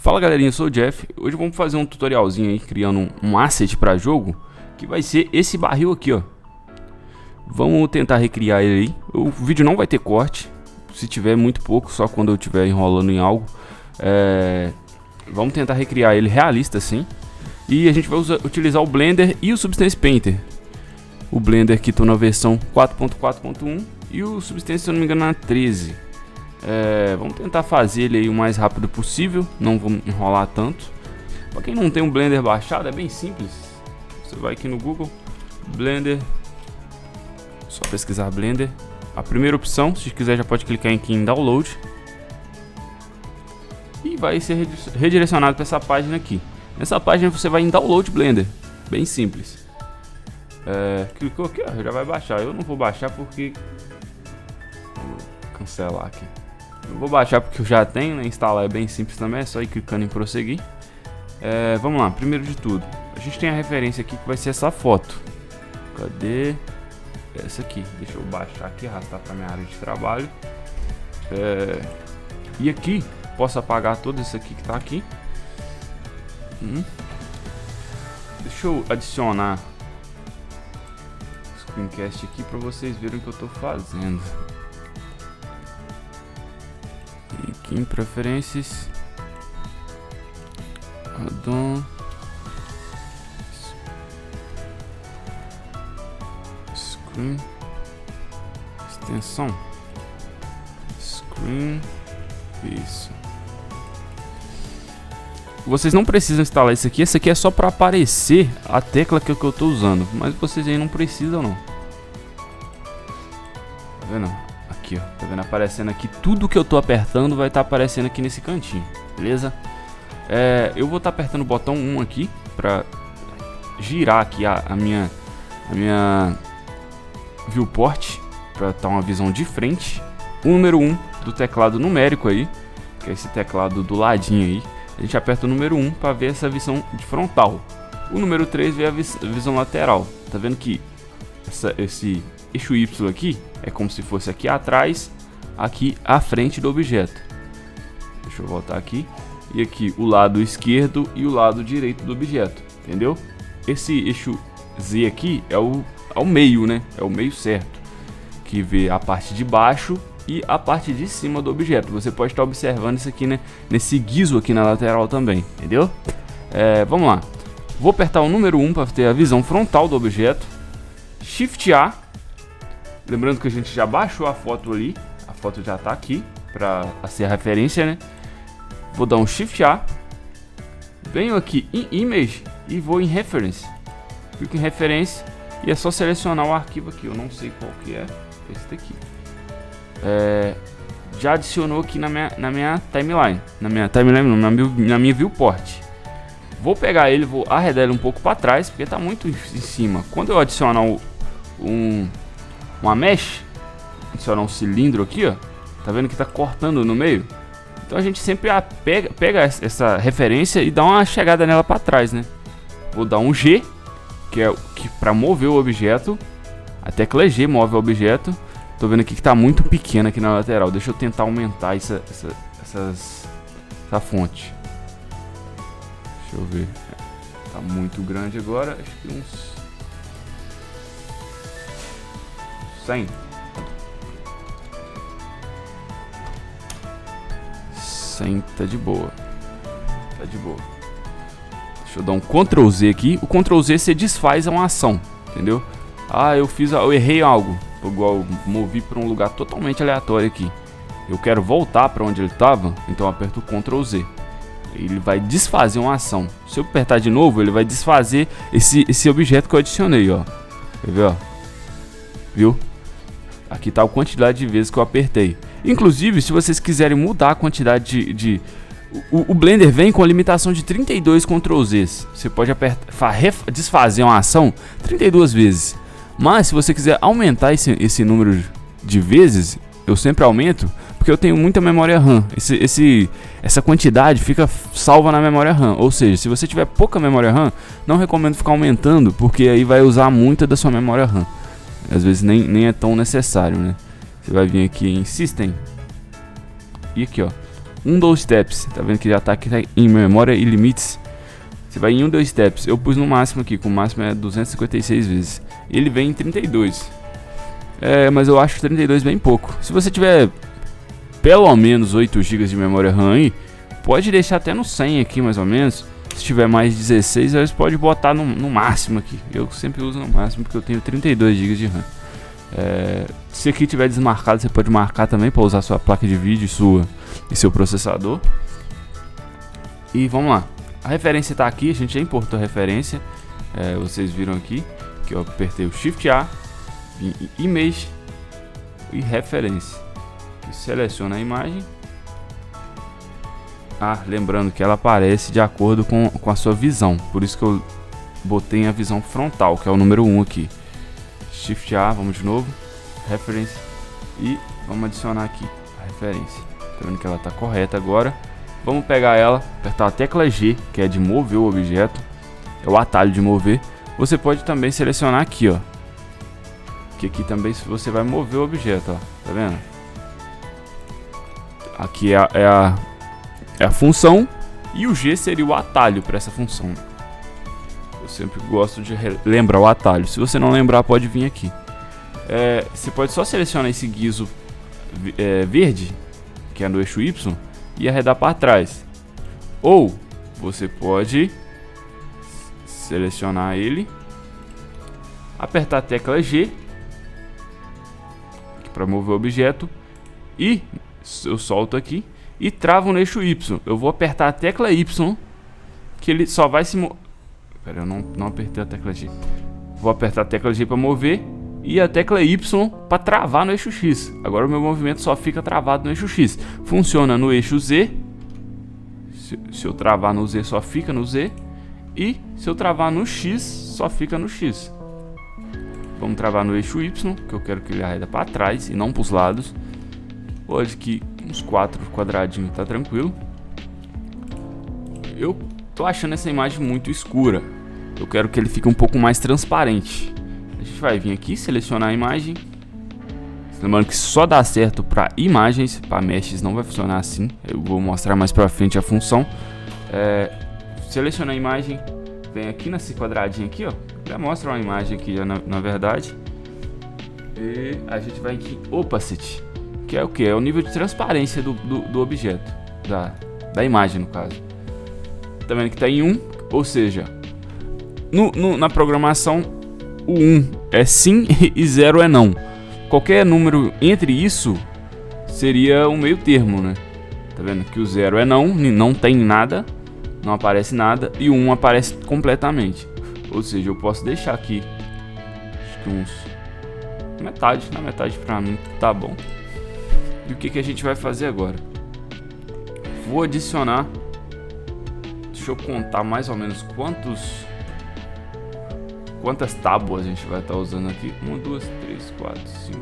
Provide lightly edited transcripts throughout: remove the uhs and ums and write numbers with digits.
Fala galerinha, eu sou o Jeff. Hoje vamos fazer um tutorialzinho aí criando um asset para jogo, que vai ser esse barril aqui, ó. Vamos tentar recriar ele aí. O vídeo não vai ter corte, se tiver muito pouco, só quando eu estiver enrolando em algo. Vamos tentar recriar ele realista assim. E a gente vai utilizar o Blender e o Substance Painter. O Blender aqui estou na versão 4.4.1 e o Substance, se eu não me engano, na 13. Vamos tentar fazer ele aí o mais rápido possível, não vamos enrolar tanto. Para quem não tem um Blender baixado, é bem simples. Você vai aqui no Google, Blender, só pesquisar Blender. A primeira opção, se quiser já pode clicar aqui em Download. E vai ser redirecionado para essa página aqui. Nessa página você vai em Download Blender, bem simples. Clicou aqui, ó, já vai baixar. Eu não vou baixar porque... Vou cancelar aqui. Eu vou baixar porque eu já tenho, né? Instalar é bem simples também, é só ir clicando em prosseguir. Vamos lá, primeiro de tudo, a gente tem a referência aqui que vai ser essa foto. Cadê? Essa aqui, deixa eu baixar aqui, arrastar para minha área de trabalho. E aqui, posso apagar todo isso aqui que está aqui. Deixa eu adicionar o screencast aqui para vocês verem o que eu estou fazendo. E aqui em preferências, addon, screen, extensão, screen, isso. Vocês não precisam instalar isso aqui. Esse aqui é só para aparecer a tecla que eu estou usando, mas vocês aí não precisam não. Tá vendo? Aqui, ó, tá vendo aparecendo aqui tudo que eu tô apertando vai estar aparecendo aqui nesse cantinho, beleza? Eu vou estar apertando o botão 1 aqui para girar aqui a minha viewport para estar uma visão de frente. O número 1 do teclado numérico aí, que é esse teclado do ladinho aí. A gente aperta o número 1 para ver essa visão de frontal. O número 3 vê a visão lateral. Tá vendo que esse eixo Y aqui é como se fosse aqui atrás, aqui à frente do objeto. Deixa eu voltar aqui. E aqui o lado esquerdo e o lado direito do objeto. Entendeu? Esse eixo Z aqui é o meio, né? É o meio certo, que vê a parte de baixo e a parte de cima do objeto. Você pode estar observando isso aqui, né, nesse guiso aqui na lateral também, entendeu? Vamos lá. Vou apertar o número 1 para ter a visão frontal do objeto. Shift A. Lembrando que a gente já baixou a foto ali. A foto já está aqui para ser a referência, né? Vou dar um Shift A. Venho aqui em Image e vou em Reference. Clico em Referência e é só selecionar o arquivo aqui. Eu não sei qual que é. Esse daqui. Já adicionou aqui na minha timeline. Na minha viewport. Vou pegar ele, vou arredar ele um pouco para trás, porque está muito em cima. Quando eu adicionar uma mesh, adicionar um cilindro aqui, ó, tá vendo que está cortando no meio? Então a gente sempre pega essa referência e dá uma chegada nela para trás, né? Vou dar um G, que é para mover o objeto. A tecla G move o objeto. Tô vendo aqui que tá muito pequena aqui na lateral. Deixa eu tentar aumentar essa fonte. Deixa eu ver. Tá muito grande agora. Acho que uns 100. 100 tá de boa. Tá de boa. Deixa eu dar um Ctrl Z aqui. O Ctrl Z você desfaz uma ação, entendeu? Eu errei algo. Igual eu movi para um lugar totalmente aleatório aqui. Eu quero voltar para onde ele estava, então eu aperto o Ctrl Z. Ele vai desfazer uma ação. Se eu apertar de novo, ele vai desfazer esse objeto que eu adicionei, ó. Quer ver, ó? Viu? Aqui tá a quantidade de vezes que eu apertei. Inclusive, se vocês quiserem mudar a quantidade o Blender vem com a limitação de 32 Ctrl Zs. Você pode desfazer uma ação 32 vezes. Mas se você quiser aumentar esse número de vezes, eu sempre aumento, porque eu tenho muita memória RAM. Essa quantidade fica salva na memória RAM. Ou seja, se você tiver pouca memória RAM, não recomendo ficar aumentando, porque aí vai usar muita da sua memória RAM. Às vezes nem é tão necessário, né? Você vai vir aqui em System e aqui, ó, 2 steps. Tá vendo que já tá aqui em memória e limites. Você vai em 2 steps. Eu pus no máximo aqui, com o máximo é 256 vezes. Ele vem em 32. Mas eu acho 32 bem pouco. Se você tiver pelo menos 8 GB de memória RAM aí, pode deixar até no 100 aqui mais ou menos. Se tiver mais 16, você pode botar no máximo aqui. Eu sempre uso no máximo porque eu tenho 32 GB de RAM. Se aqui tiver desmarcado, você pode marcar também para usar sua placa de vídeo e seu processador. E vamos lá. A referência está aqui, a gente já importou a referência. Vocês viram aqui que eu apertei o Shift A, vim em Image e Referência. E seleciona a imagem. Lembrando que ela aparece de acordo com a sua visão. Por isso que eu botei a visão frontal, que é o número 1 aqui. Shift A, vamos de novo. Referência. E vamos adicionar aqui a referência. Tá vendo que ela está correta agora. Vamos pegar ela, apertar a tecla G, que é de mover o objeto. É o atalho de mover. Você pode também selecionar aqui, ó. Que aqui também você vai mover o objeto, ó. Tá vendo? Aqui é a função. E o G seria o atalho para essa função. Eu sempre gosto de lembrar o atalho. Se você não lembrar, pode vir aqui. Você pode só selecionar esse guiso verde, que é no eixo Y, e arredar para trás. Ou você pode selecionar ele, apertar a tecla G para mover o objeto, e eu solto aqui e travo no eixo Y. Eu vou apertar a tecla Y, que ele só vai se mover. Pera, eu não apertei a tecla G. Vou apertar a tecla G para mover e a tecla Y para travar no eixo X. Agora o meu movimento só fica travado no eixo X. Funciona no eixo Z. Se eu travar no Z, só fica no Z. E se eu travar no X, só fica no X. Vamos travar no eixo Y, que eu quero que ele arreda para trás e não para os lados. Pode que uns 4 quadradinhos tá tranquilo. Eu tô achando essa imagem muito escura. Eu quero que ele fique um pouco mais transparente. A gente vai vir aqui, selecionar a imagem. Lembrando que só dá certo para imagens, para meshes não vai funcionar assim. Eu vou mostrar mais para frente a função. Seleciona a imagem, vem aqui nesse quadradinho aqui, ó. Já mostra uma imagem aqui, na verdade. E a gente vai aqui em Opacity, que é o que? É o nível de transparência do objeto, da imagem no caso. Tá vendo que tá em 1, ou seja, na programação o 1 é sim e 0 é não. Qualquer número entre isso seria um meio termo, né? Tá vendo que o 0 é não tem nada, não aparece nada, e o 1 aparece completamente. Ou seja, eu posso deixar aqui acho que uns na metade pra mim tá bom. E o que a gente vai fazer agora? Vou adicionar, deixa eu contar mais ou menos quantas tábuas a gente vai estar usando aqui. 1, 2, 3, 4, 5,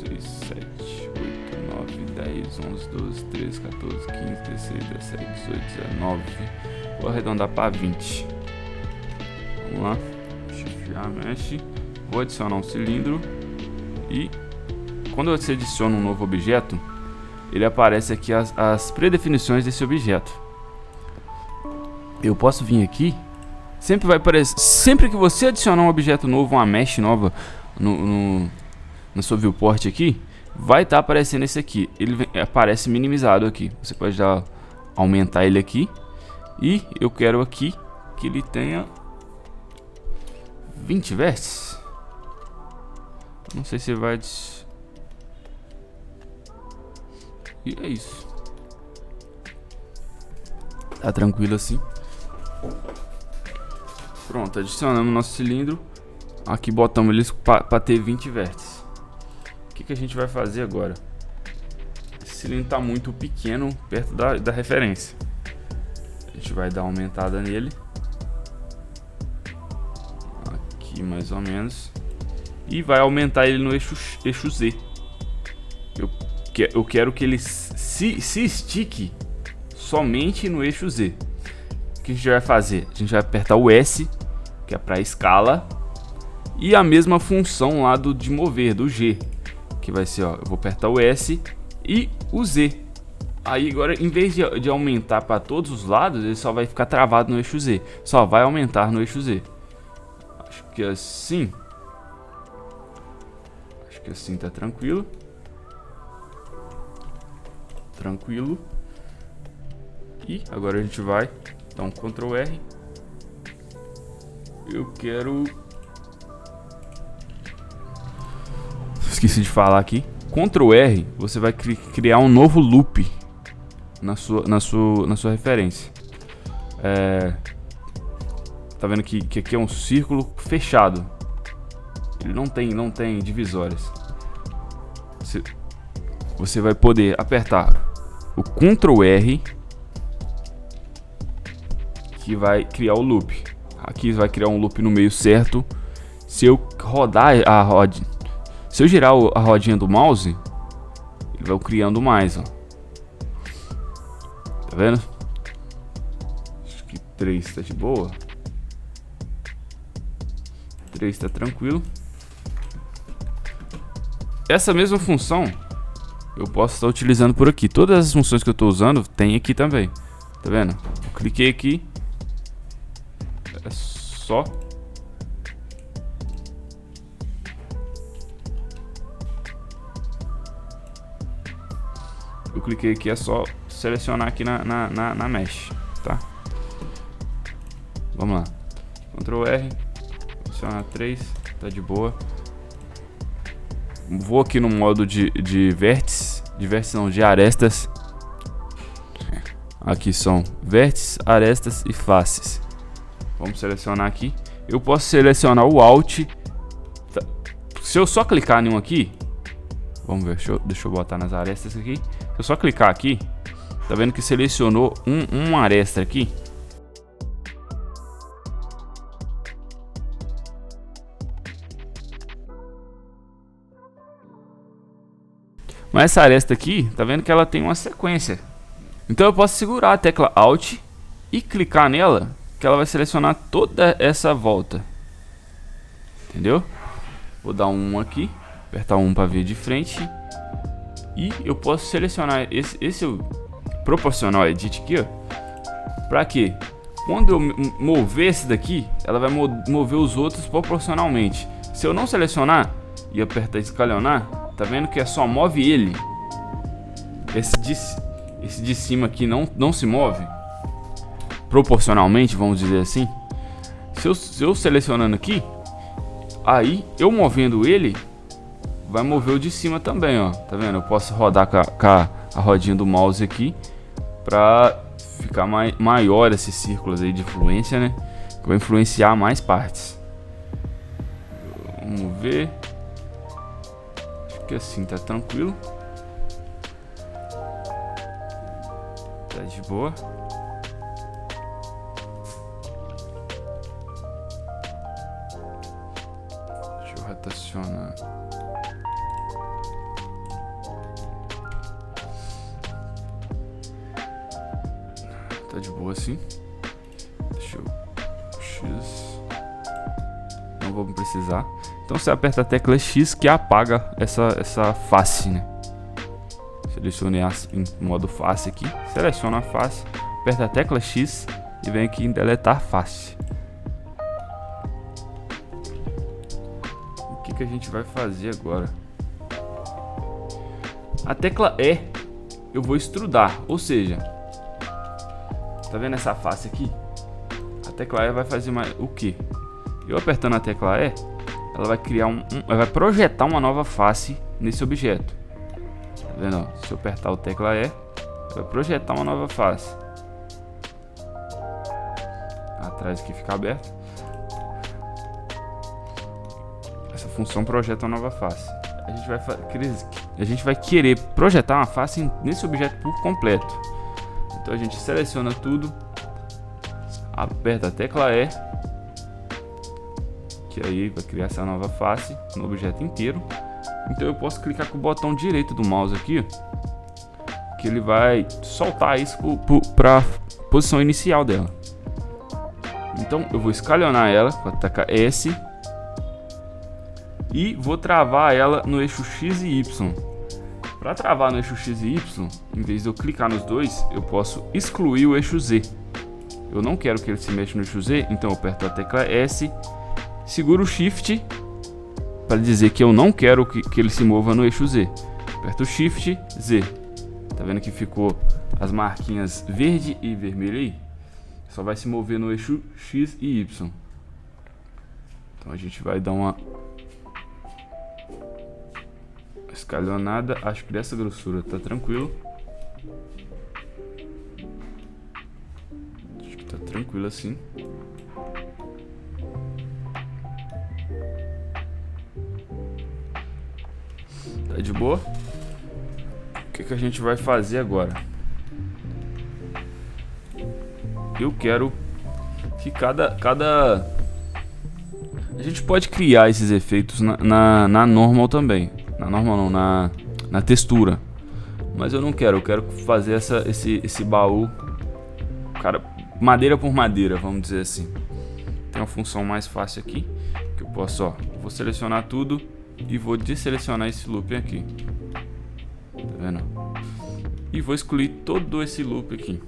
6, 7, 8, 9, 10, 11, 12, 13, 14, 15, 16, 17, 18, 19. Vou arredondar para 20. Vamos lá. Shift A, mexe. Vou adicionar um cilindro. E quando você adiciona um novo objeto, ele aparece aqui as predefinições desse objeto. Eu posso vir aqui. Sempre vai aparecer. Sempre que você adicionar um objeto novo, uma mesh nova na sua viewport aqui, vai estar aparecendo esse aqui. Ele aparece minimizado aqui. Você pode aumentar ele aqui. E eu quero aqui que ele tenha 20 vértices. Não sei se vai. E é isso. Tá tranquilo assim. Pronto, adicionamos nosso cilindro. Aqui botamos eles para ter 20 vértices. O que a gente vai fazer agora? Esse cilindro está muito pequeno perto da referência. A gente vai dar uma aumentada nele. Aqui mais ou menos. E vai aumentar ele no eixo Z. Eu quero que ele se estique somente no eixo Z. O que a gente vai fazer? A gente vai apertar o S, que é para escala, e a mesma função lá de mover, do G, que vai ser, ó, eu vou apertar o S e o Z. Aí agora, em vez de aumentar para todos os lados, ele só vai ficar travado no eixo Z. Só vai aumentar no eixo Z. Acho que assim tá tranquilo. Tranquilo. E agora a gente vai dar um Ctrl R. Eu quero... Esqueci de falar aqui. Ctrl R, você vai criar um novo loop na sua referência. Tá vendo que aqui é um círculo fechado. Ele não tem divisórias. Você vai poder apertar o Ctrl R, que vai criar o loop. Aqui vai criar um loop no meio certo. Se eu rodar se eu girar a rodinha do mouse, ele vai criando mais, ó. Tá vendo? Acho que 3 tá de boa. 3 tá tranquilo. Essa mesma função eu posso estar utilizando por aqui. Todas as funções que eu estou usando tem aqui também. Tá vendo? Eu cliquei aqui. É só... Eu cliquei aqui, é só selecionar aqui na mesh, tá? Vamos lá. Ctrl R. Selecionar 3. Tá de boa. Vou aqui no modo de vértice. De vértice não, de arestas. Aqui são vértices, arestas e faces. Vamos selecionar aqui. Eu posso selecionar o Alt. Se eu só clicar em um aqui, vamos ver, deixa eu botar nas arestas aqui. Se eu só clicar aqui, tá vendo que selecionou uma aresta aqui. Mas essa aresta aqui, tá vendo que ela tem uma sequência. Então eu posso segurar a tecla Alt e clicar nela, que ela vai selecionar toda essa volta. Entendeu? Vou dar um aqui, apertar um para ver de frente. E eu posso selecionar esse proporcional edit aqui, ó. Pra quê? Quando eu mover esse daqui, ela vai mover os outros proporcionalmente. Se eu não selecionar e apertar escalonar, tá vendo que só move ele. Esse de cima aqui não se move proporcionalmente, vamos dizer assim. Se eu selecionando aqui, aí eu movendo ele, vai mover o de cima também, ó. Tá vendo? Eu posso rodar com a rodinha do mouse aqui pra ficar maior esses círculos aí de influência, né? Que vai influenciar mais partes. Vamos ver. Acho que assim tá tranquilo. Tá de boa. Deixa eu rotacionar. Tá de boa assim. Deixa eu... X. Não vou precisar. Então você aperta a tecla X que apaga essa face, né? Selecione em modo face aqui. Seleciona a face. Aperta a tecla X e vem aqui em deletar face. O que a gente vai fazer agora? A tecla E eu vou extrudar, ou seja, tá vendo essa face aqui? A tecla E vai fazer o que? Eu apertando a tecla E, ela vai criar ela vai projetar uma nova face nesse objeto. Tá vendo? Ó? Se eu apertar o tecla E, vai projetar uma nova face. Atrás aqui fica aberto. Essa função projeta uma nova face. A gente vai querer projetar uma face nesse objeto por completo. Então a gente seleciona tudo, aperta a tecla E, que aí vai criar essa nova face no objeto inteiro. Então eu posso clicar com o botão direito do mouse aqui, que ele vai soltar isso para a posição inicial dela. Então eu vou escalonar ela com a tecla S e vou travar ela no eixo X e Y Para travar no eixo X e Y, em vez de eu clicar nos dois, eu posso excluir o eixo Z. Eu não quero que ele se mexa no eixo Z, então eu aperto a tecla S, seguro o Shift para dizer que eu não quero que ele se mova no eixo Z. Aperto o Shift, Z. Tá vendo que ficou as marquinhas verde e vermelho aí? Só vai se mover no eixo X e Y. Então a gente vai dar uma escalonada, acho que dessa grossura tá tranquilo. Acho que tá tranquilo assim. Tá de boa? O que a gente vai fazer agora? Eu quero que cada... A gente pode criar esses efeitos na normal também. Na normal não, na textura. Mas eu não quero, eu quero fazer esse baú, cara, madeira por madeira, vamos dizer assim. Tem uma função mais fácil aqui, que eu posso, ó, vou selecionar tudo e vou desselecionar esse loop aqui. Tá vendo? E vou excluir todo esse loop aqui.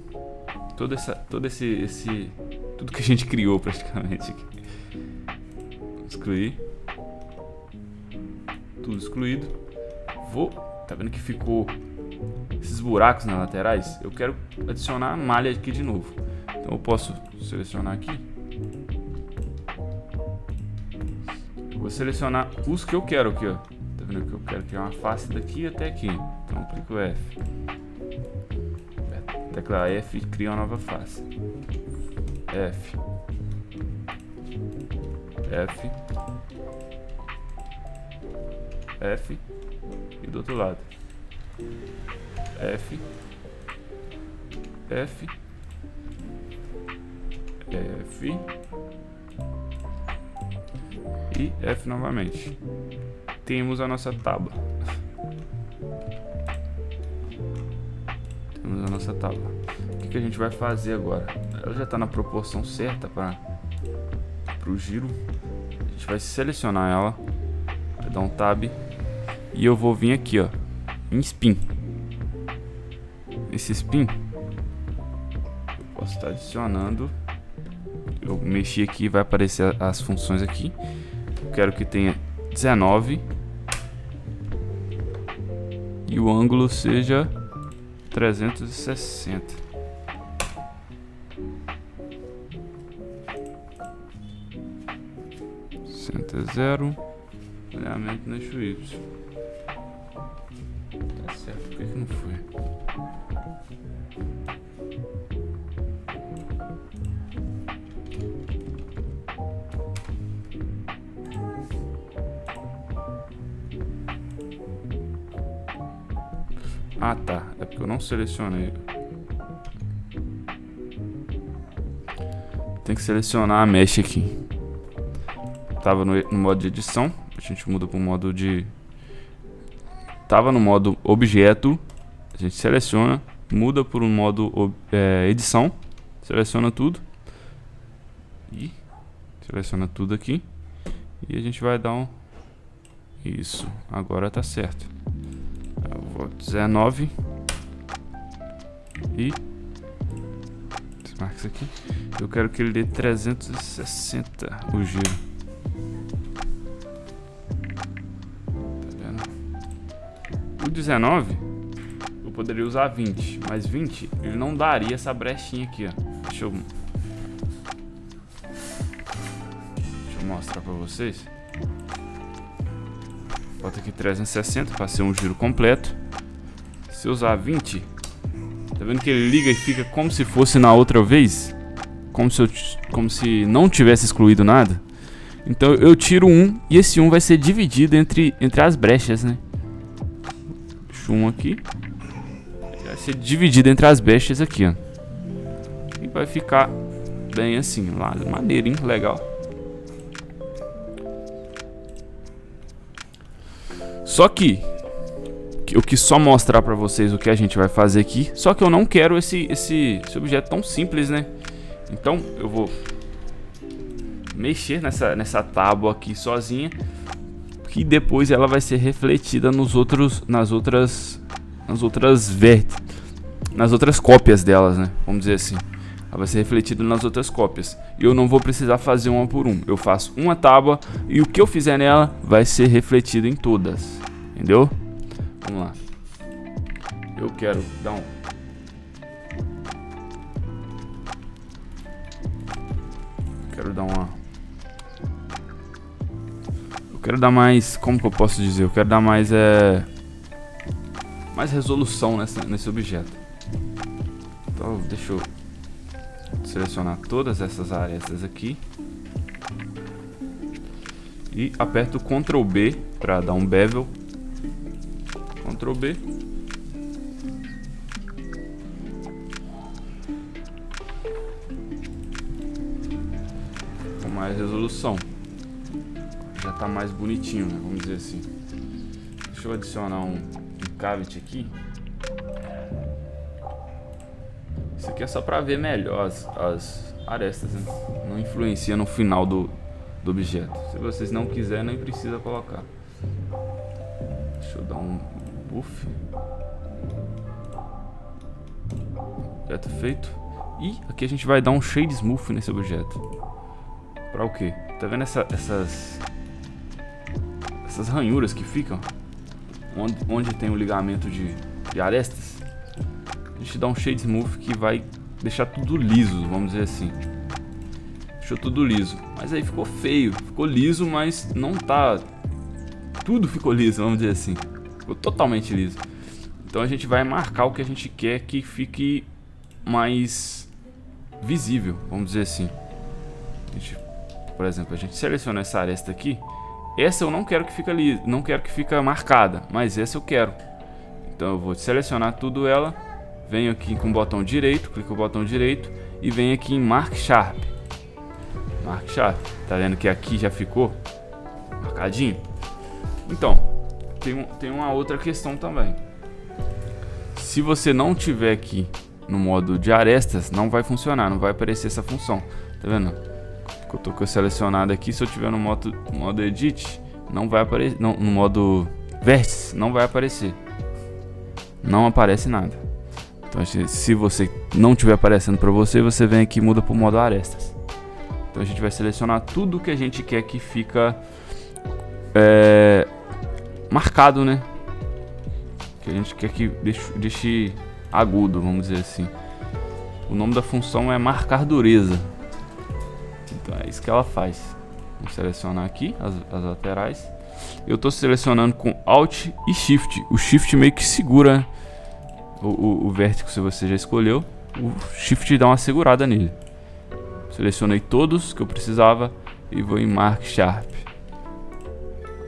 Tudo que a gente criou praticamente aqui. Excluir. Tudo excluído. Tá vendo que ficou esses buracos nas laterais? Eu quero adicionar a malha aqui de novo. Então eu posso selecionar aqui. Eu vou selecionar os que eu quero aqui, ó. Tá vendo que eu quero criar uma face daqui até aqui. Então eu clico F. Tecla F e cria uma nova face. F. F. F. E do outro lado. F. F. F. E F novamente. Temos a nossa tábua. Temos a nossa tábua. O que a gente vai fazer agora? Ela já está na proporção certa para o giro. A gente vai selecionar ela, vai dar um tab e eu vou vir aqui, ó, em spin. Esse spin eu posso estar adicionando. Eu mexi aqui, vai aparecer as funções aqui. Eu quero que tenha 19 e o ângulo seja 360. Center 0, alinhamento no eixo Y. Tá certo, por que não foi? Ah tá, é porque eu não selecionei. Tem que selecionar a mesh aqui. Tava no modo de edição, a gente muda para o modo de... Tava no modo objeto, a gente seleciona, muda para o modo edição, seleciona tudo. E seleciona tudo aqui. E a gente vai dar um... Isso, agora tá certo. Eu vou 19 e marca isso aqui. Eu quero que ele dê 360 o giro. Tá vendo? O 19 eu poderia usar 20, mas 20 ele não daria essa brechinha aqui, ó. Deixa eu mostrar pra vocês. Bota aqui 360 para ser um giro completo. Se eu usar 20, tá vendo que ele liga e fica como se fosse na outra vez? Como se não tivesse excluído nada. Então eu tiro um e esse 1 vai ser dividido entre as brechas, né? Deixo um aqui. Vai ser dividido entre as brechas aqui, ó. E vai ficar bem assim, lá, maneirinho, legal. Só que eu quis só mostrar pra vocês o que a gente vai fazer aqui. Só que eu não quero esse objeto tão simples, né? Então eu vou mexer nessa tábua aqui sozinha, que depois ela vai ser refletida nas outras nas outras cópias delas, né? Vamos dizer assim. Ela vai ser refletido nas outras cópias. E eu não vou precisar fazer uma por uma. Eu faço uma tábua e o que eu fizer nela vai ser refletido em todas. Entendeu? Vamos lá. Eu quero dar um... Eu quero dar mais... Como que eu posso dizer? Eu quero dar mais... mais resolução nesse objeto. Então, deixa eu selecionar todas essas arestas aqui. E aperto o Ctrl B para dar um bevel. Ctrl B. Com mais resolução. Já tá mais bonitinho, né? Vamos dizer assim. Deixa eu adicionar um cavity aqui. Isso aqui é só para ver melhor as arestas, né? Não influencia no final do objeto. Se vocês não quiserem, nem precisa colocar. Deixa eu dar um buff. Objeto feito. E aqui a gente vai dar um shade smooth nesse objeto. Para o quê? Tá vendo essas ranhuras que ficam? Onde tem o ligamento de arestas? A gente dá um shade smooth que vai deixar tudo liso, vamos dizer assim. Deixou tudo liso. Mas aí ficou feio. Ficou liso, mas não tá... Tudo ficou liso, vamos dizer assim. Ficou totalmente liso. Então a gente vai marcar o que a gente quer que fique mais visível, vamos dizer assim. Por exemplo, a gente seleciona essa aresta aqui. Essa eu não quero que fique liso, não quero que fique marcada, mas essa eu quero. Então eu vou selecionar tudo ela. Venho aqui com o botão direito, clico no botão direito e venho aqui em Mark Sharp. Mark Sharp, tá vendo que aqui já ficou marcadinho? Então, tem uma outra questão também. Se você não tiver aqui no modo de arestas, não vai funcionar, não vai aparecer essa função. Tá vendo? Eu tô com selecionado aqui, se eu tiver no modo edit, não vai aparecer, no modo vértice, não vai aparecer. Não aparece nada. Então, se você não estiver aparecendo para você, você vem aqui e muda para o modo arestas. Então a gente vai selecionar tudo que a gente quer que fica marcado, né? Que a gente quer que deixe agudo, vamos dizer assim. O nome da função é marcar dureza. Então é isso que ela faz. Vamos selecionar aqui as laterais. Eu estou selecionando com Alt e Shift. O Shift meio que segura o vértice se você já escolheu. O Shift dá uma segurada nele. Selecionei todos que eu precisava e vou em Mark Sharp.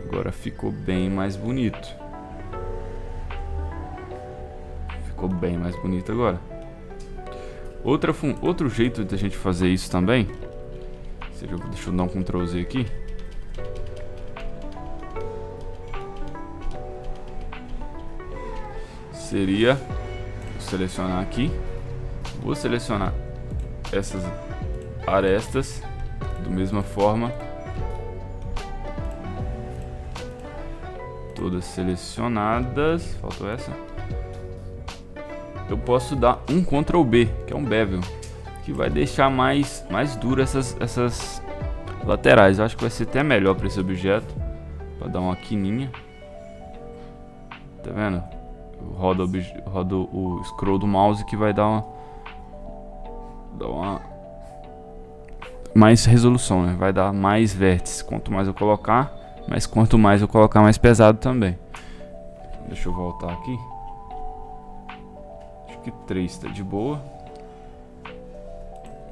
Agora ficou bem mais bonito. Ficou bem mais bonito agora. Outro jeito de a gente fazer isso também. Deixa eu dar um Ctrl Z aqui. Seria selecionar aqui. Vou selecionar essas arestas da mesma forma. Todas selecionadas. Faltou essa. Eu posso dar um Ctrl B, que é um bevel, que vai deixar mais duro essas laterais. Eu acho que vai ser até melhor para esse objeto. Para dar uma quininha. Tá vendo? Roda o scroll do mouse que vai dar uma mais resolução, né? Vai dar mais vértices. Quanto mais eu colocar, mas quanto mais eu colocar, mais pesado também. Deixa eu voltar aqui. Acho que 3 tá de boa.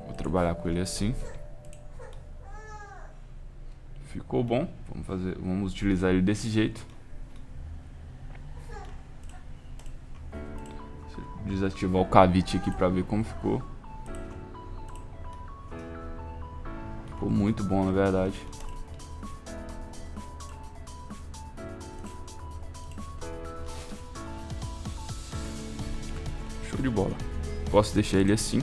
Vou trabalhar com ele assim. Ficou bom. Vamos utilizar ele desse jeito. Desativar o cavite aqui para ver como ficou. Ficou muito bom, na verdade. Show de bola. Posso deixar ele assim.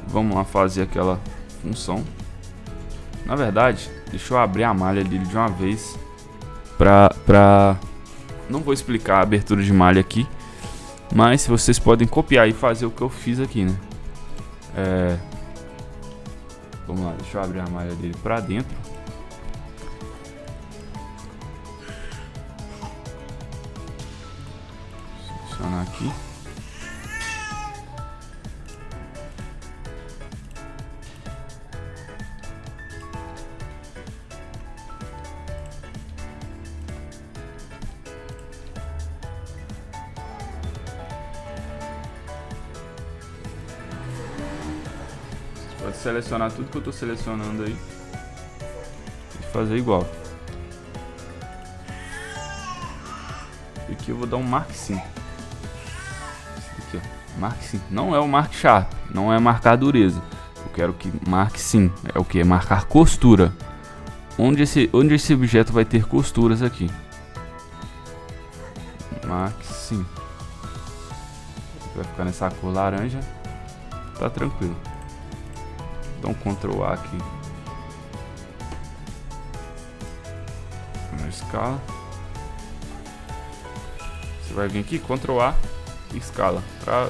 Vamos lá fazer aquela função. Na verdade, deixa eu abrir a malha dele de uma vez. Não vou explicar a abertura de malha aqui. Mas vocês podem copiar e fazer o que eu fiz aqui, né? Vamos lá, deixa eu abrir a malha dele pra dentro. Selecionar aqui. Pode selecionar tudo que eu tô selecionando aí e fazer igual. E aqui eu vou dar um Mark Sim. Esse daqui, ó. Mark Sim. Não é o Mark Sharp, não é marcar dureza. Eu quero que Mark Sim. É o que? É marcar costura. Onde esse objeto vai ter costuras aqui. Mark Sim. Vai ficar nessa cor laranja. Tá tranquilo. Então Ctrl A aqui na escala. Você vai vir aqui, Ctrl A e escala pra...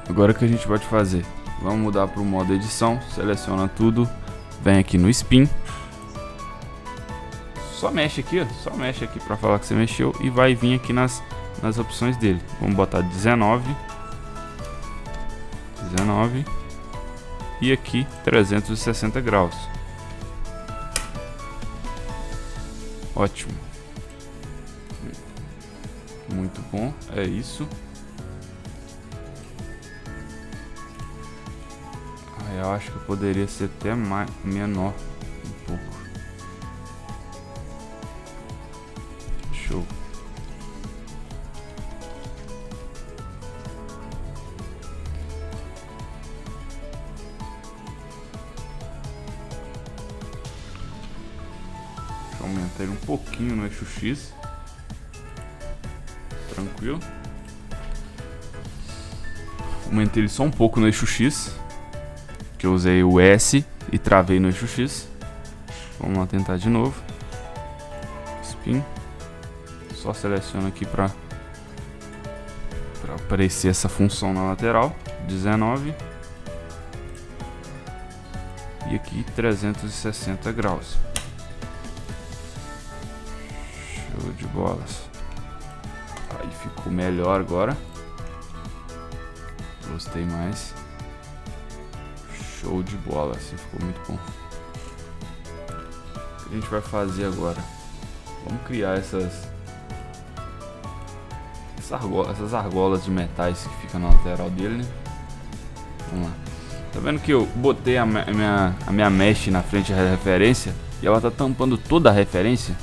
Agora o que a gente pode fazer? Vamos mudar para o modo edição, seleciona tudo, vem aqui no Spin. Só mexe aqui, ó, só mexe aqui para falar que você mexeu e vai vir aqui nas opções dele. Vamos botar 19 e aqui 360 graus. Ótimo. Muito bom, é isso. Eu acho que poderia ser até menor um pouco. Show. Deixa eu aumentar ele um pouquinho no eixo X. Tranquilo. Aumentei ele só um pouco no eixo X. Que eu usei o S e travei no eixo X. Vamos lá tentar de novo. Spin. Só seleciono aqui para aparecer essa função na lateral. 19 e aqui 360 graus. Show de bolas. Aí ficou melhor agora. Gostei mais. Show de bola, assim ficou muito bom. O que a gente vai fazer agora? Vamos criar essas argolas de metais que ficam na lateral dele, né? Vamos lá. Tá vendo que eu botei a minha mesh na frente da referência e ela tá tampando toda a referência?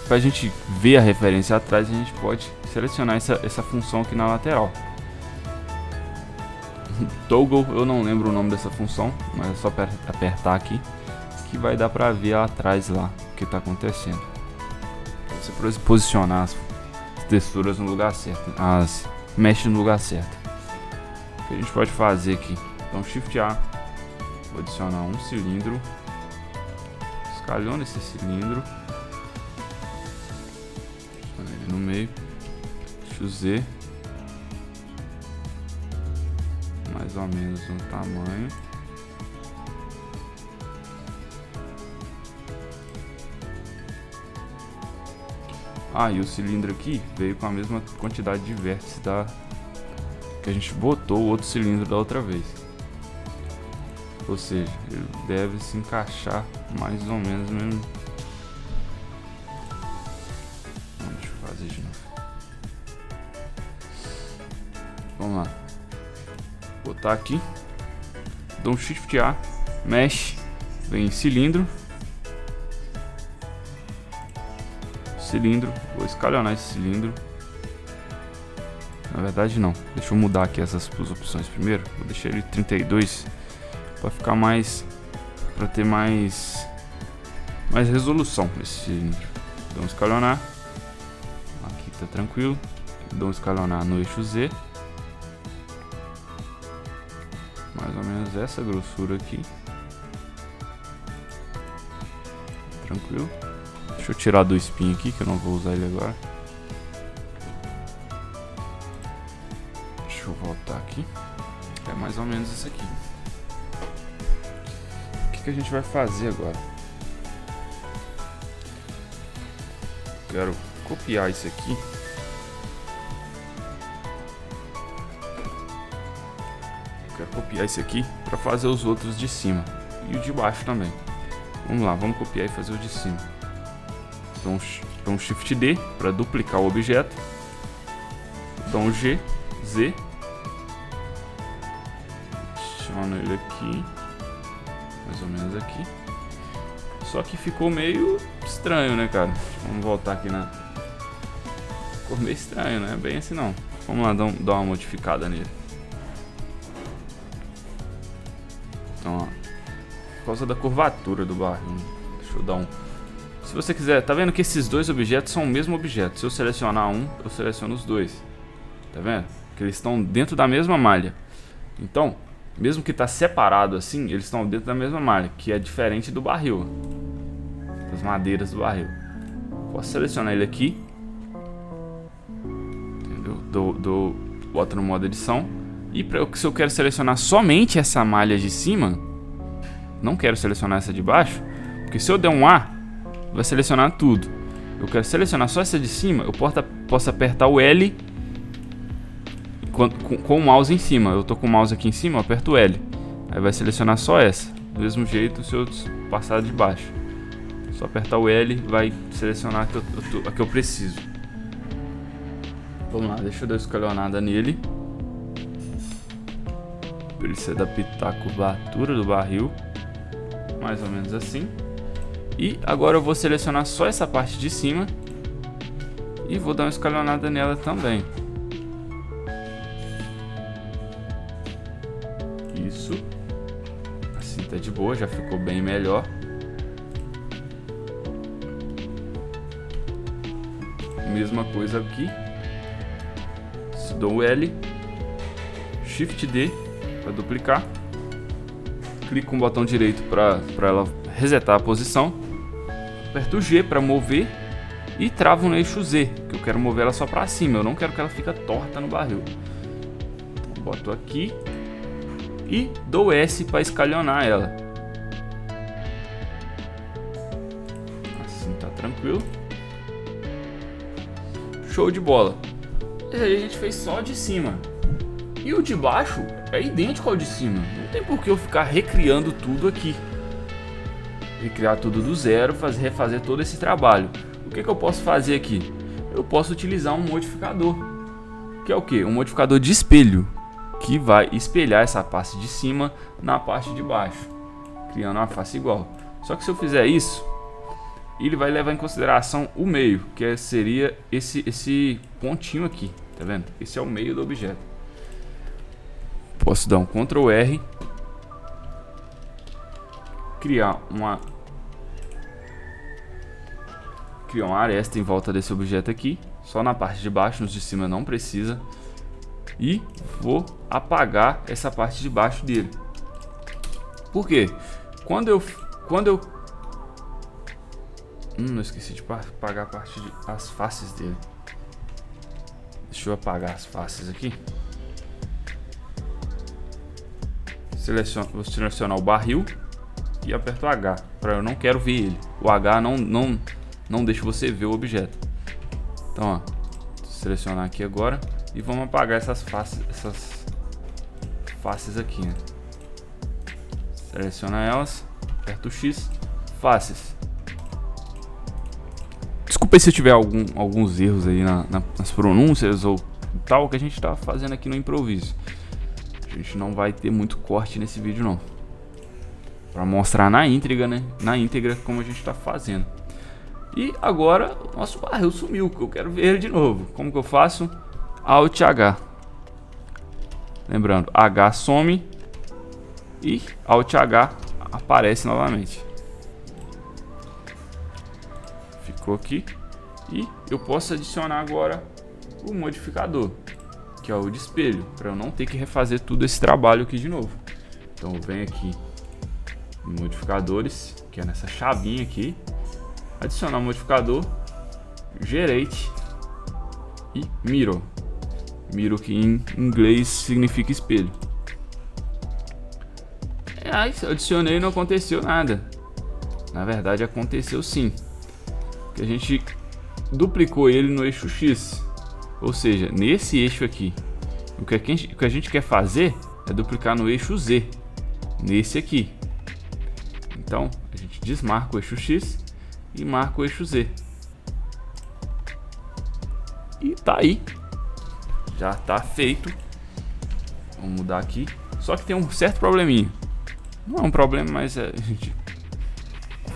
Pra gente ver a referência atrás, a gente pode selecionar essa função aqui na lateral. Toggle, eu não lembro o nome dessa função, mas é só apertar aqui que vai dar pra ver lá atrás lá o que tá acontecendo. Você posicionar as texturas no lugar certo, as meshes no lugar certo. O que a gente pode fazer aqui? Então Shift A, vou adicionar um cilindro, escalhona esse cilindro, ele no meio, deixa eu Z, mais ou menos um tamanho. E o cilindro aqui veio com a mesma quantidade de vértices que a gente botou o outro cilindro da outra vez. Ou seja, ele deve se encaixar mais ou menos mesmo. Deixa eu fazer de novo. Vamos lá. Botar aqui. Dou um Shift A, Mesh, vem em cilindro. Cilindro, vou escalonar esse cilindro. Na verdade não, deixa eu mudar aqui essas opções primeiro. Vou deixar ele 32 para ficar mais, para ter mais resolução esse cilindro. Dou um escalonar, aqui tá tranquilo. Dou um escalonar no eixo Z, mais ou menos essa grossura aqui. tranquilo. Deixa eu tirar do spin aqui, que eu não vou usar ele agora. Deixa eu voltar aqui. É mais ou menos isso aqui. O que a gente vai fazer agora? Quero copiar isso aqui. Quero copiar isso aqui para fazer os outros de cima e o de baixo também. Vamos lá, vamos copiar e fazer o de cima. Então Shift D para duplicar o objeto. Então G, Z. Adiciono ele aqui, mais ou menos aqui. Só que ficou meio estranho, né, cara? Vamos voltar aqui na... Ficou meio estranho, né? Bem assim não. Vamos lá dar uma modificada nele. Então, ó, por causa da curvatura do barril. Deixa eu dar um... Se você quiser, tá vendo que esses dois objetos são o mesmo objeto. Se eu selecionar um, eu seleciono os dois. Tá vendo? Que eles estão dentro da mesma malha. Então, mesmo que tá separado assim, eles estão dentro da mesma malha, que é diferente do barril. Das madeiras do barril. Posso selecionar ele aqui. Entendeu? Boto no modo edição. E se eu quero selecionar somente essa malha de cima, não quero selecionar essa de baixo, porque se eu der um A, vai selecionar tudo. Eu quero selecionar só essa de cima, eu posso apertar o L com o mouse em cima. Eu tô com o mouse aqui em cima, eu aperto o L. Aí vai selecionar só essa. Do mesmo jeito se eu passar de baixo. Só apertar o L, vai selecionar a que eu preciso. Vamos lá, deixa eu dar uma escalonada nele. Para ele se adaptar à curvatura do barril. Mais ou menos assim. E agora eu vou selecionar só essa parte de cima. E vou dar uma escalonada nela também. Isso. Assim tá de boa, já ficou bem melhor. Mesma coisa aqui. Se dou o L, Shift D para duplicar. Clico com o botão direito para ela resetar a posição. Aperto o G para mover e travo no eixo Z, que eu quero mover ela só para cima. Eu não quero que ela fique torta no barril. Então, boto aqui e dou S para escalonar ela. Assim tá tranquilo. Show de bola. E aí a gente fez só de cima. E o de baixo é idêntico ao de cima. Não tem por que eu ficar recriando tudo aqui. Recriar tudo do zero, refazer todo esse trabalho. O que eu posso fazer aqui? Eu posso utilizar um modificador. Que é o que? Um modificador de espelho. Que vai espelhar essa parte de cima na parte de baixo. Criando uma face igual. Só que se eu fizer isso, ele vai levar em consideração o meio, que seria esse pontinho aqui, tá vendo? Esse é o meio do objeto. Posso dar um Ctrl R, criar uma aresta em volta desse objeto aqui, só na parte de baixo, nos de cima não precisa. E vou apagar essa parte de baixo dele. Por quê? Quando eu eu esqueci de apagar as faces dele. Deixa eu apagar as faces aqui. Vou selecionar o barril e aperto o H, para eu não quero ver ele. O H não deixa você ver o objeto. Então, ó, vou selecionar aqui agora e vamos apagar essas faces aqui, né? Seleciona elas, aperto o X, faces. Desculpa se eu tiver alguns erros aí nas pronúncias ou tal, que a gente tá fazendo aqui no improviso. A gente não vai ter muito corte nesse vídeo não. Pra mostrar na íntegra, né? Na íntegra como a gente tá fazendo. E agora o nosso barril sumiu, que eu quero ver ele de novo. Como que eu faço? Alt H. Lembrando, H some e Alt H aparece novamente. Ficou aqui. E eu posso adicionar agora o modificador, que é o de espelho, para eu não ter que refazer tudo esse trabalho aqui de novo. Então eu venho aqui em modificadores, que é nessa chavinha aqui, adicionar um modificador, Generate e Mirror. Mirror que em inglês significa espelho. Aí eu adicionei e não aconteceu nada. Na verdade aconteceu sim, porque a gente duplicou ele no eixo X, ou seja, nesse eixo aqui. O que a gente quer fazer é duplicar no eixo Z, nesse aqui. Então a gente desmarca o eixo X e marca o eixo Z. E tá aí, já tá feito. Vamos mudar aqui. Só que tem um certo probleminha. Não é um problema, mas é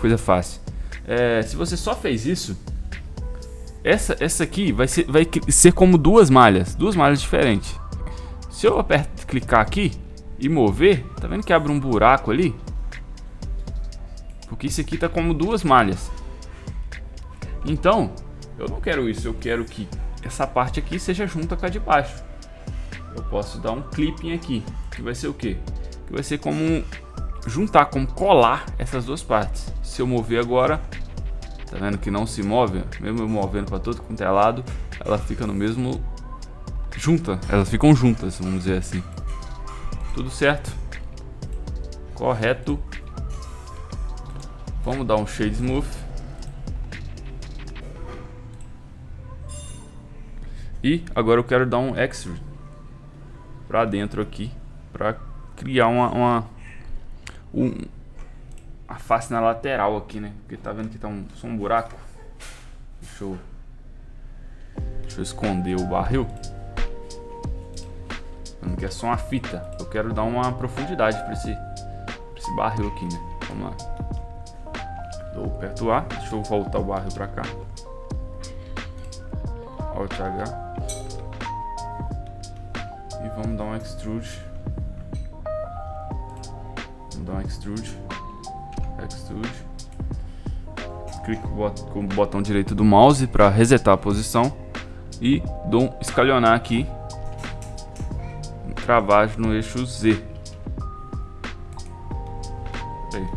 coisa fácil. Se você só fez isso, essa aqui vai ser como duas malhas diferentes. Se eu clicar aqui e mover, tá vendo que abre um buraco ali? Porque isso aqui tá como duas malhas. Então, eu não quero isso, eu quero que essa parte aqui seja junta com a de baixo. Eu posso dar um clipping aqui, que vai ser o quê? Que vai ser como juntar, como colar essas duas partes. Se eu mover agora, tá vendo que não se move? Mesmo eu movendo para todo quanto é lado, ela fica no mesmo elas ficam juntas, vamos dizer assim. Tudo certo? Correto. Vamos dar um Shade Smooth. E agora eu quero dar um Extrude para dentro aqui, para criar a face na lateral aqui, né? Porque tá vendo que tá só um buraco. Deixa eu esconder o barril. Vendo que é só uma fita. Eu quero dar uma profundidade para esse barril aqui, né? Vamos lá. Vou aperto A. Deixa eu voltar o barril para cá. Alt H. E vamos dar um Extrude. Vamos dar um Extrude. Clico com o botão direito do mouse para resetar a posição e dou um escalionar aqui, travagem no eixo Z. Aí.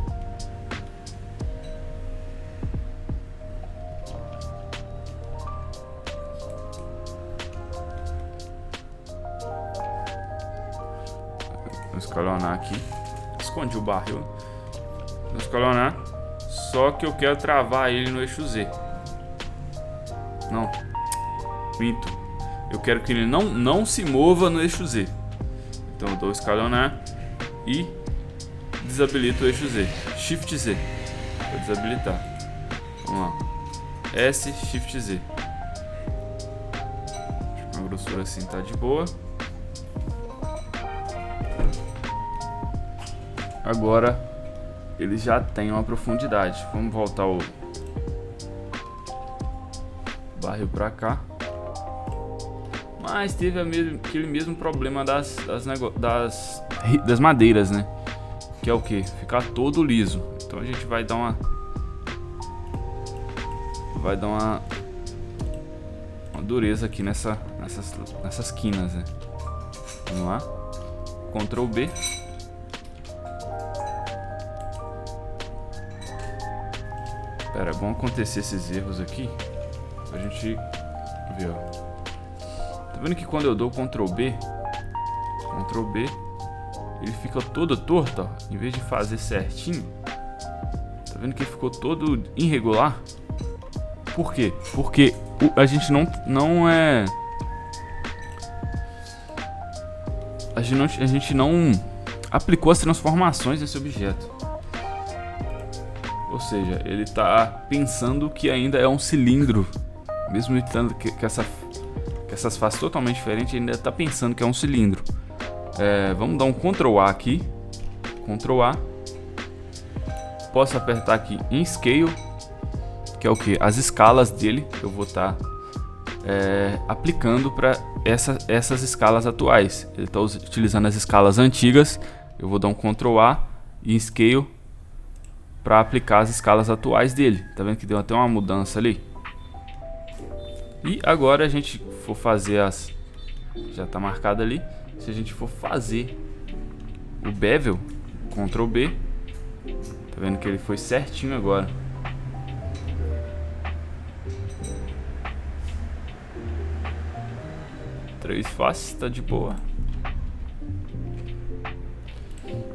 Vou escalonar aqui, escondi o barril. Vou escalonar, só que eu quero travar ele no eixo Z. Não, minto. Eu quero que ele não se mova no eixo Z. Então eu dou escalonar e desabilito o eixo Z. Shift Z para desabilitar. Vamos lá. S, Shift Z. Acho que a grossura assim tá de boa. Agora ele já tem uma profundidade. Vamos voltar o barril para cá. Mas teve aquele mesmo problema das madeiras, né? Que é o que? Ficar todo liso. Então a gente vai dar uma dureza aqui nessas quinas, né? Vamos lá. Ctrl B. Pera, é bom acontecer esses erros aqui pra gente ver, ó. Tá vendo que quando eu dou Ctrl B, ele fica todo torto, ó. Em vez de fazer certinho, tá vendo que ficou todo irregular? Por quê? Porque a gente a gente não aplicou as transformações nesse objeto. Ou seja, ele tá pensando que ainda é um cilindro, mesmo estando que essas faces totalmente diferentes, ainda tá pensando que é um cilindro. Vamos dar um Ctrl A aqui, Ctrl A. Posso apertar aqui em Scale, que é o que? As escalas dele. Eu vou estar aplicando para essas escalas atuais. Ele está utilizando as escalas antigas. Eu vou dar um Ctrl A e em Scale para aplicar as escalas atuais dele. Tá vendo que deu até uma mudança ali? E agora a gente for fazer já tá marcado ali. Se a gente for fazer o bevel, Ctrl B, tá vendo que ele foi certinho agora. 3 faces, tá de boa.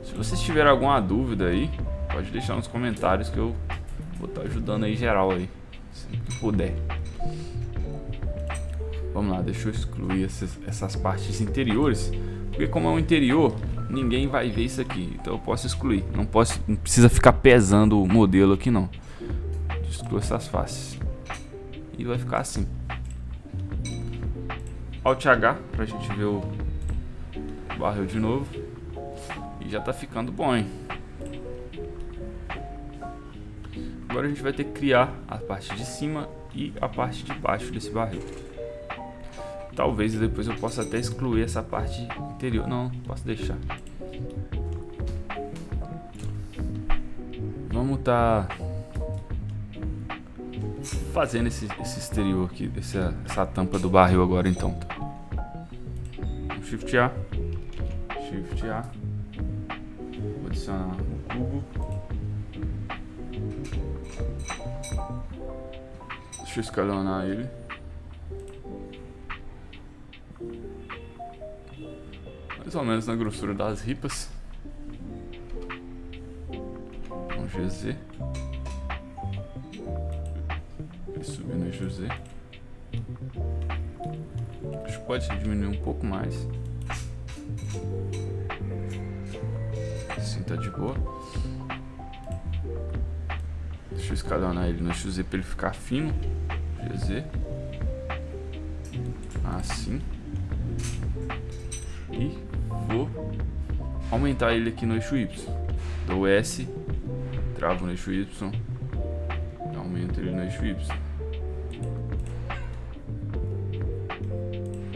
Se vocês tiverem alguma dúvida aí, pode deixar nos comentários que eu vou estar ajudando aí geral aí, sempre que puder. Vamos lá, deixa eu excluir essas partes interiores, porque como é um interior, ninguém vai ver isso aqui, então eu posso excluir. Não precisa ficar pesando o modelo aqui não. Excluo essas faces e vai ficar assim. Alt H pra gente ver o barril de novo. E já tá ficando bom, hein? Agora a gente vai ter que criar a parte de cima e a parte de baixo desse barril. Talvez depois eu possa até excluir essa parte interior. Não, posso deixar. Vamos tá fazendo esse exterior aqui, essa tampa do barril agora então. Shift A. Shift A. Vou adicionar o cubo. Deixa eu escalonar ele. Mais ou menos na grossura das ripas. Um GZ. E subir no GZ. Acho que pode diminuir um pouco mais. Assim tá de boa. Deixa eu escalonar ele no XZ para ele ficar fino. GZ. Assim. E vou aumentar ele aqui no eixo Y. Dou S, travo no eixo Y e aumento ele no eixo Y.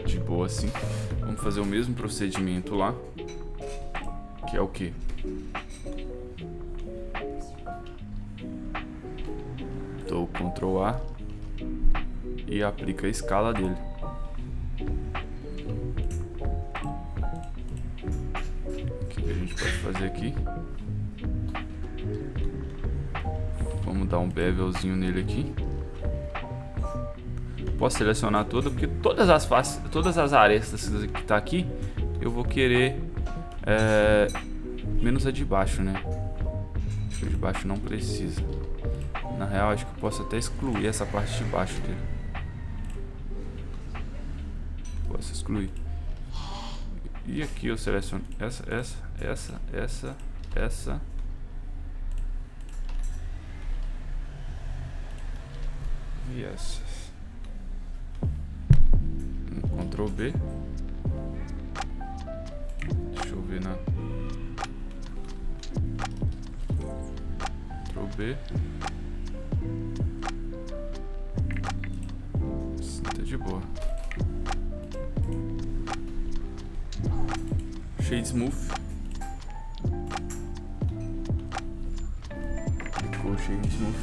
De boa assim. Vamos fazer o mesmo procedimento lá. Que é o que? Dou Ctrl A e aplica a escala dele. O que a gente pode fazer aqui? Vamos dar um bevelzinho nele aqui. Posso selecionar toda, porque todas as faces, todas as arestas que tá aqui, eu vou querer menos a de baixo, né? Acho que a de baixo não precisa. Na real, acho que eu posso até excluir essa parte de baixo dele. Posso excluir. E aqui eu seleciono essa e essas. Ctrl B. Deixa eu ver na Ctrl B. Assim tá de boa. Shade Smooth. Ficou Shade Smooth.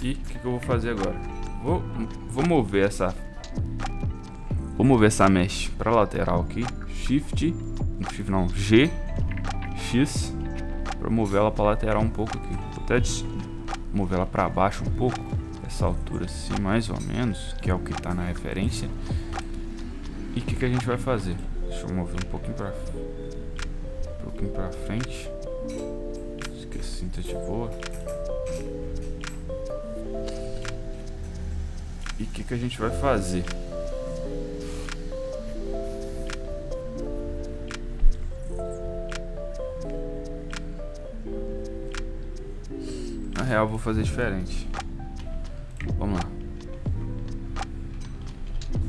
E o que eu vou fazer agora? Vou mover essa. Vou mover essa mesh para lateral aqui. Shift não, G, X, para mover ela para lateral um pouco aqui. Vou até mover ela para baixo um pouco, essa altura assim, mais ou menos, que é o que está na referência. E o que a gente vai fazer? Deixa eu mover um pouquinho para frente. Esqueci, tá de boa. E o que a gente vai fazer? Na real, vou fazer diferente. Vamos lá.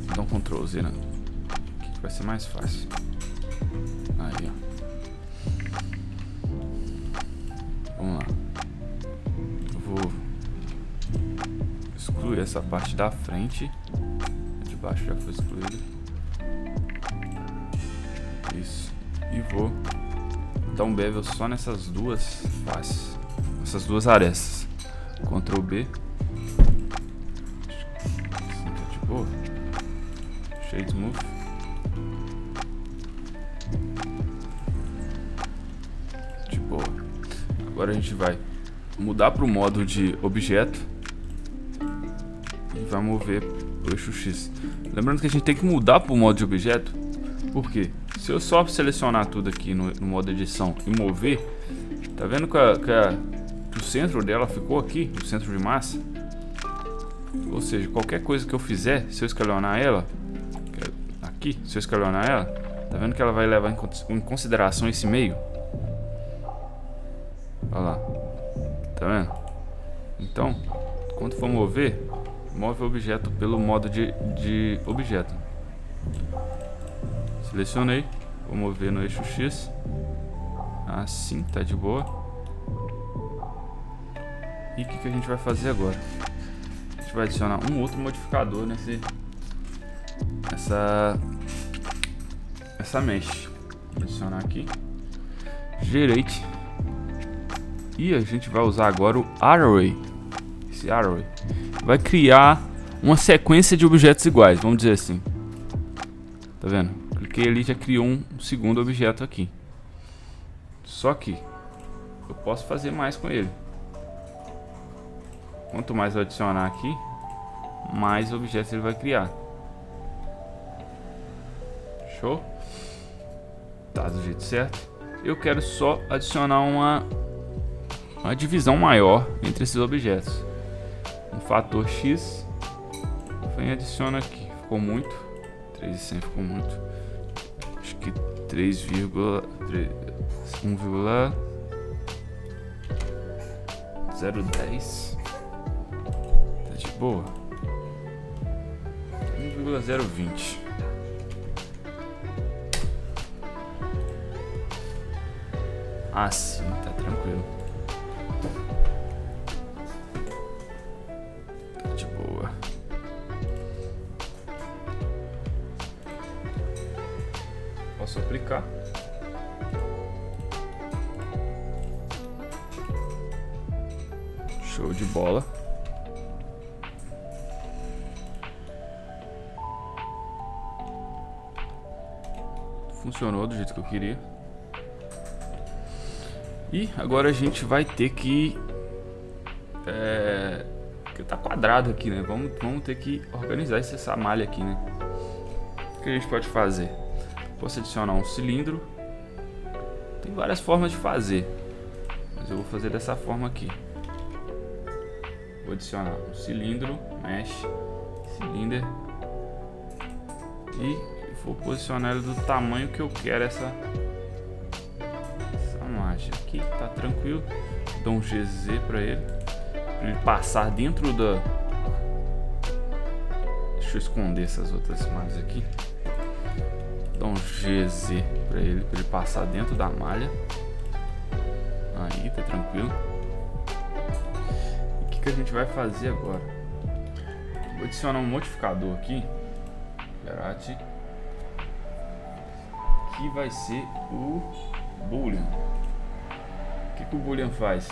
Vou dar um Ctrl Z, né? Que vai ser mais fácil. Aí, ó. Vamos lá. Eu vou excluir essa parte da frente. A de baixo já foi excluída. Isso. E vou dar um bevel só nessas duas faces. Essas duas arestas. Ctrl B. Assim tá de boa. Shade Smooth. De boa. Agora a gente vai mudar para o modo de objeto. E vai mover o eixo X. Lembrando que a gente tem que mudar para o modo de objeto. Por quê? Se eu só selecionar tudo aqui no modo edição e mover, tá vendo que o centro dela ficou aqui, o centro de massa? Ou seja, qualquer coisa que eu fizer, se eu escalonar ela, aqui, se eu escalonar ela, tá vendo que ela vai levar em consideração esse meio? Olha lá, tá vendo? Então, quando for mover, move o objeto pelo modo de objeto. Selecionei, vou mover no eixo X. Assim, tá de boa. E o que a gente vai fazer agora? A gente vai adicionar um outro modificador essa mesh. Vou adicionar aqui. Generate. E a gente vai usar agora o array. Esse array vai criar uma sequência de objetos iguais, vamos dizer assim. Tá vendo? Cliquei ali, já criou um segundo objeto aqui. Só que eu posso fazer mais com ele. Quanto mais eu adicionar aqui, mais objetos ele vai criar. Show? Tá do jeito certo. Eu quero só adicionar uma divisão maior entre esses objetos. Um fator X. Vem e adiciona aqui. Ficou muito. 3,100 ficou muito. Acho que 1,010. Tá de boa. 1,020. Assim, tá tranquilo. Tá de boa. Posso aplicar. Show de bola. Funcionou do jeito que eu queria. E agora a gente vai ter que porque tá quadrado aqui, né? Vamos ter que organizar essa malha aqui, né? O que a gente pode fazer? Posso adicionar um cilindro. Tem várias formas de fazer, mas eu vou fazer dessa forma aqui. Vou adicionar um cilindro, mesh, cylinder, e vou posicionar ele do tamanho que eu quero essa margem. Aqui tá tranquilo. Dou um GZ para ele passar dentro da... Deixa eu esconder essas outras malhas aqui. Dá um GZ para ele passar dentro da malha. Aí, tá tranquilo. E o que a gente vai fazer agora? Vou adicionar um modificador aqui, Verati, que vai ser o Boolean. O que o Boolean faz?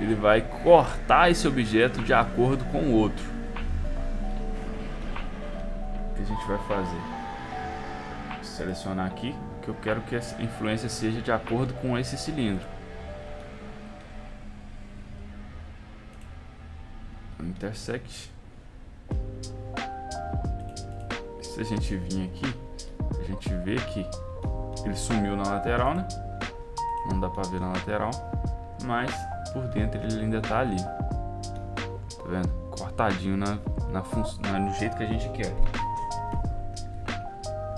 Ele vai cortar esse objeto de acordo com o outro. O que a gente vai fazer? Selecionar aqui que eu quero que a influência seja de acordo com esse cilindro. Intersect. Se a gente vir aqui, a gente vê que ele sumiu na lateral, né? Não dá pra ver na lateral, mas por dentro ele ainda tá ali. Tá vendo? Cortadinho no jeito que a gente quer.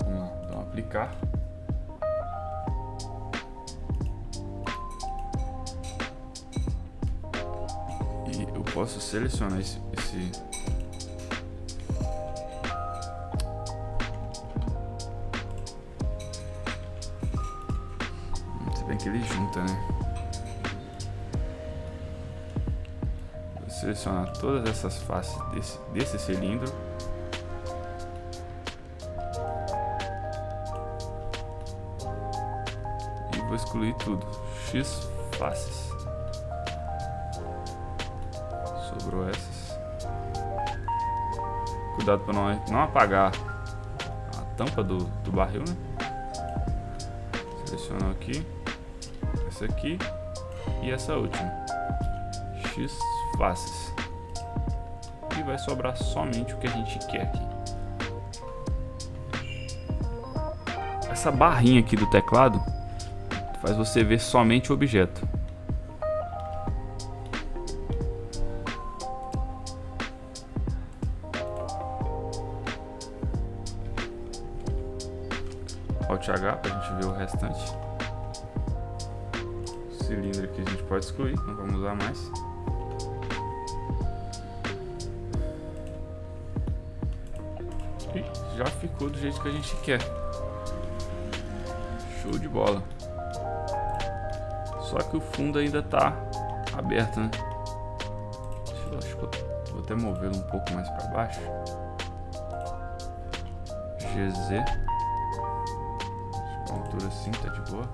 Vamos lá, então aplicar. E eu posso selecionar esse... Se bem que ele junta, né? Vou selecionar todas essas faces desse cilindro. E vou excluir tudo. X faces. Sobrou essas. Cuidado para não apagar a tampa do barril, né? Seleciono aqui, essa aqui e essa última. X faces. e vai sobrar somente o que a gente quer aqui. Essa barrinha aqui do teclado faz você ver somente o objeto. Alt H para a gente ver o restante. O cilindro aqui a gente pode excluir, não vamos usar mais. E já ficou do jeito que a gente quer. Show de bola. Só que o fundo ainda tá aberto, né? Acho que eu vou até movê-lo um pouco mais para baixo. GZ. A altura assim tá de boa.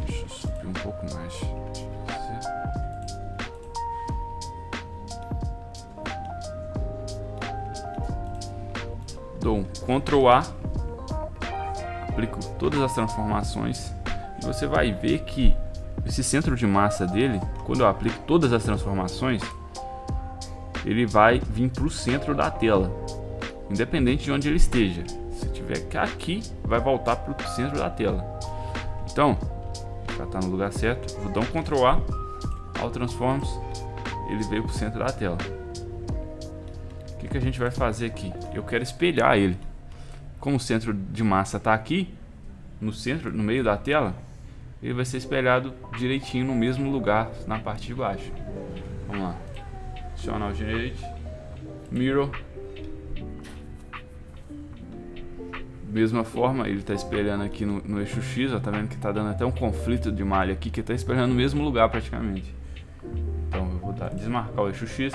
Deixa eu subir um pouco mais. Dou um Ctrl A, aplico todas as transformações e você vai ver que esse centro de massa dele, quando eu aplico todas as transformações, ele vai vir para o centro da tela, independente de onde ele esteja. Se tiver aqui, vai voltar para o centro da tela. Então, já está no lugar certo, vou dar um Ctrl A, ao Transforms, ele veio para o centro da tela. O que a gente vai fazer aqui? Eu quero espelhar ele. Como o centro de massa está aqui, no centro, no meio da tela, ele vai ser espelhado direitinho no mesmo lugar na parte de baixo. Vamos lá. Adicionar o Generate, Mirror. Mesma forma, ele está espelhando aqui no eixo X, ó, tá vendo que está dando até um conflito de malha aqui, que está espelhando no mesmo lugar praticamente. Então eu vou desmarcar o eixo X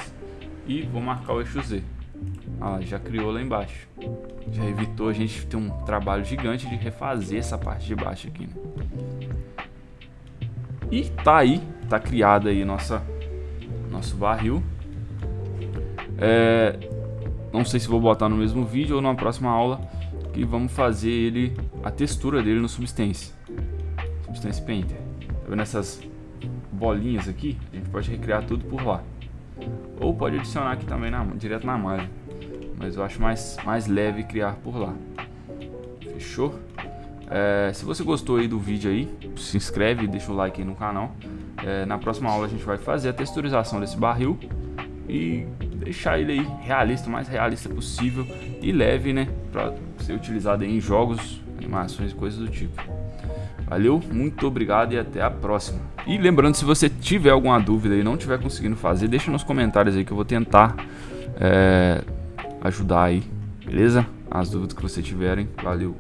e vou marcar o eixo Z. Ah, já criou lá embaixo. Já evitou a gente ter um trabalho gigante de refazer essa parte de baixo aqui, né? E tá aí, tá criado aí nosso barril. Não sei se vou botar no mesmo vídeo ou na próxima aula, que vamos fazer a textura dele no Substance Painter. Tá vendo essas bolinhas aqui? A gente pode recriar tudo por lá. Ou pode adicionar aqui também direto na malha. Mas eu acho mais leve criar por lá. Fechou? Se você gostou aí do vídeo aí, se inscreve e deixa o like aí no canal. Na próxima aula a gente vai fazer a texturização desse barril e deixar ele aí realista, o mais realista possível e leve, né, para ser utilizado aí em jogos, animações e coisas do tipo. Valeu, muito obrigado e até a próxima. E lembrando, se você tiver alguma dúvida e não estiver conseguindo fazer, deixa nos comentários aí que eu vou tentar ajudar aí, beleza? As dúvidas que você tiverem, valeu.